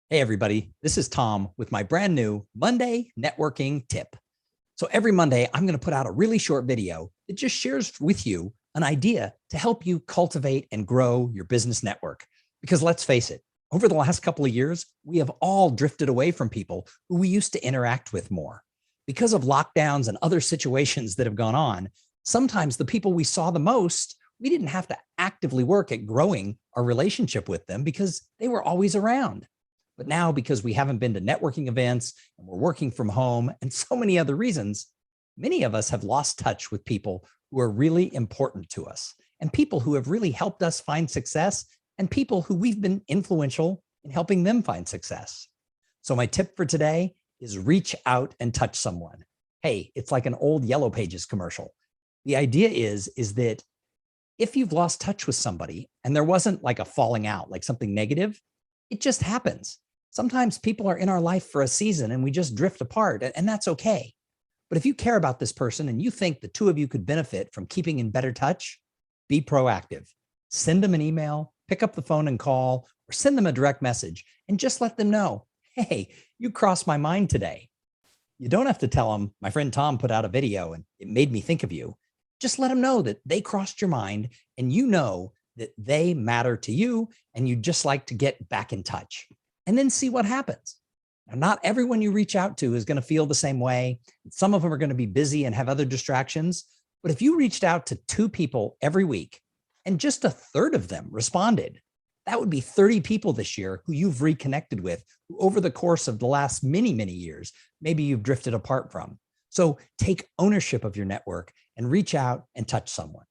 Hey, everybody, this is Thom with my brand new Monday networking tip. So every Monday, I'm going to put out a really short video that just shares with you an idea to help you cultivate and grow your business network. Because let's face it, over the last couple of years, we have all drifted away from people who we used to interact with more. Because of lockdowns and other situations that have gone on, sometimes the people we saw the most, we didn't have to actively work at growing our relationship with them because they were always around. But now, because we haven't been to networking events and we're working from home and so many other reasons, many of us have lost touch with people who are really important to us and people who have really helped us find success and people who we've been influential in helping them find success. So my tip for today is reach out and touch someone. Hey, it's like an old Yellow Pages commercial. The idea is that if you've lost touch with somebody and there wasn't like a falling out, like something negative, it just happens. Sometimes people are in our life for a season and we just drift apart, and that's okay. But if you care about this person and you think the two of you could benefit from keeping in better touch, be proactive. Send them an email, pick up the phone and call, or send them a direct message and just let them know, hey, you crossed my mind today. You don't have to tell them, my friend Thom put out a video and it made me think of you. Just let them know that they crossed your mind and you know that they matter to you and you'd just like to get back in touch. And then see what happens. Now, not everyone you reach out to is going to feel the same way. Some of them are going to be busy and have other distractions. But if you reached out to 2 people every week and just a third of them responded, that would be 30 people this year who you've reconnected with who over the course of the last many, many years, maybe you've drifted apart from. So take ownership of your network and reach out and touch someone.